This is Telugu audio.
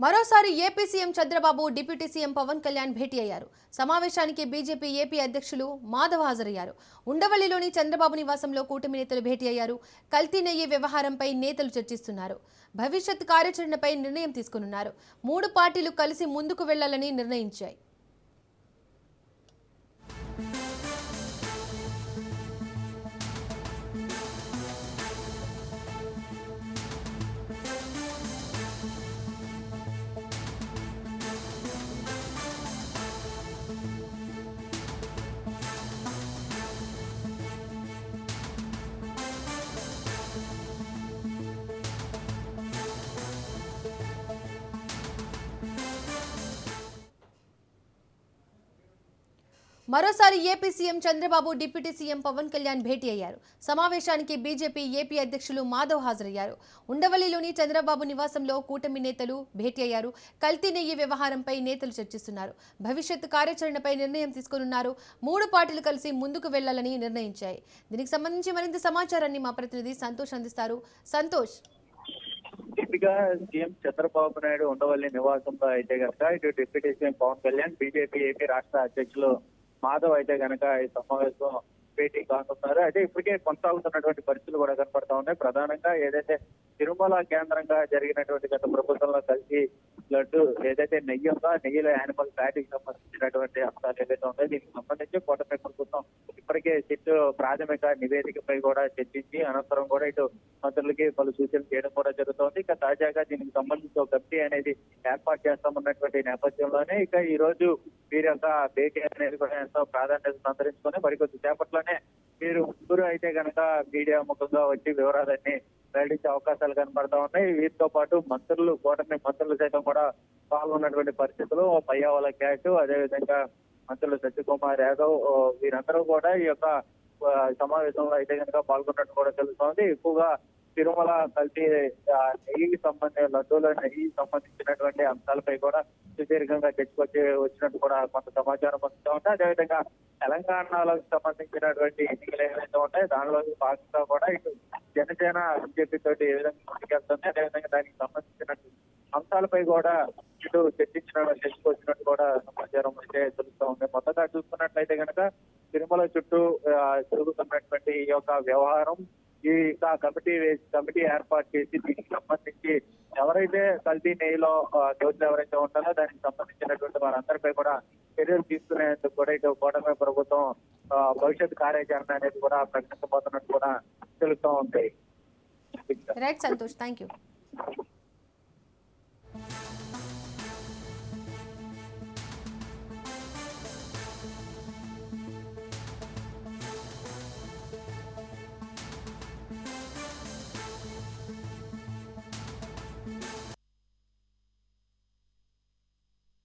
మరోసారి AP CM Chandrababu deputy CM Pawan Kalyan భేటీ అయ్యారు. సమావేశానికి బీజేపీ ఏపీ అధ్యక్షులు మాధవ్ హాజరయ్యారు. ఉండవల్లిలోని చంద్రబాబు నివాసంలో కూటమి నేతలు భేటీ అయ్యారు. కల్తీ నెయ్యి వ్యవహారంపై నేతలు చర్చిస్తున్నారు. భవిష్యత్ కార్యాచరణపై నిర్ణయం తీసుకున్నారు. 3 పార్టీలు కలిసి ముందుకు వెళ్లాలని నిర్ణయించాయి. మరోసారి AP CM Chandrababu deputy CM Pawan Kalyan భేటీ అయ్యారు. సమావేశానికి బీజేపీ ఏపీ అధ్యక్షులు మాధవ్ హాజరయ్యారు. ఉండవల్లిలోని చంద్రబాబు నివాసంలో కూటమి నేతలు భేటీ అయ్యారు. కల్తీ నెయ్యి వ్యవహారంపై నేతలు చర్చిస్తున్నారు. భవిష్యత్ కార్యాచరణపై నిర్ణయం తీసుకున్నారు. 3 పార్టీలు కలిసి ముందుకు వెళ్లాలని నిర్ణయించాయి. దీనికి సంబంధించి మరింత సమాచారాన్ని మా ప్రతినిధి సంతోష్ అందిస్తారు. సంతోష్, సీఎం చంద్రబాబు నాయుడు ఉండవల్లి నివాసంలో అయితే కనుక ఇటు deputy CM Pawan Kalyan, BJP AP రాష్ట్ర అధ్యక్షులు మాధవ్ అయితే కనుక ఈ సమావేశం భేటీ కానున్నారు. అయితే ఇప్పటికే కొనసాగుతున్నటువంటి పరిస్థితులు కూడా కనపడతా ఉన్నాయి. ప్రధానంగా ఏదైతే తిరుమల కేంద్రంగా జరిగినటువంటి గత ప్రభుత్వంలో కలిసి లడ్డు ఏదైతే నెయ్యి ఉందో నెయ్యిలో యానిమల్ ఫ్యాట్ కి సంబంధించినటువంటి అంశాలు ఏదైతే ఉన్నాయో దీనికి సంబంధించి కూటమి ప్రభుత్వం ఇప్పటికే సిట్ ప్రాథమిక నివేదికపై కూడా చర్చించి అనంతరం కూడా ఇటు మంత్రులకి పలు సూచనలు చేయడం కూడా జరుగుతోంది. ఇక తాజాగా దీనికి సంబంధించి ఒక కమిటీ అనేది ఏర్పాటు చేస్తామన్నటువంటి నేపథ్యంలోనే ఇక ఈ రోజు వీరి యొక్క భేటీ అనేది కూడా ఎంతో ప్రాధాన్యత సంతరించుకొని మరికొద్ది సేపట్లోనే వీరు ముగ్గురు అయితే కనుక మీడియా ముఖంగా వచ్చి వివరాలన్నీ వెల్లడించే అవకాశాలు కనబడతా ఉన్నాయి. వీరితో పాటు మంత్రులు, కూటమి మంత్రులు సైతం కూడా పాల్గొన్నటువంటి పరిస్థితులు పయ్యావల క్యాష్, అదేవిధంగా మంత్రులు సత్యకుమార్ యాదవ్ వీరందరూ కూడా ఈ యొక్క సమావేశంలో అయితే కనుక పాల్గొన్నట్టు కూడా తెలుస్తోంది. ఎక్కువగా తిరుమల కల్తీ నెయ్యికి సంబంధించిన లడ్డూల నెయ్యికి సంబంధించినటువంటి అంశాలపై కూడా సుదీర్ఘంగా వచ్చినట్టు కూడా కొంత సమాచారం వస్తూ ఉంటాయి. అదేవిధంగా తెలంగాణలకు సంబంధించినటువంటి ఎన్నికలు ఏవైతే ఉంటాయో దానిలో భాగంగా కూడా ఇటు జనసేన బీజేపీ తోటి ఏ విధంగా ముందుకెళ్తుంది, అదేవిధంగా దానికి సంబంధించిన అంశాలపై కూడా ఇటు చర్చించినట్టు కూడా సమాచారం అయితే తెలుస్తూ ఉంది. మొత్తంగా చూసుకున్నట్లయితే కనుక తిరుమల చుట్టూ జరుగుతున్నటువంటి ఈ యొక్క వ్యవహారం ఈ కమిటీ ఏర్పాటు చేసి దీనికి సంబంధించి ఎవరైతే కల్తీ నెయ్యిలో దోషులు ఎవరైతే ఉంటారో దానికి సంబంధించినటువంటి వారందరిపై కూడా చర్యలు తీసుకునేందుకు కూడా ఇటు కూటమి ప్రభుత్వం భవిష్యత్ కార్యాచరణ అనేది కూడా ప్రకటించబోతున్నట్టు కూడా తెలుస్తూ ఉంది. Right Santosh, thank you.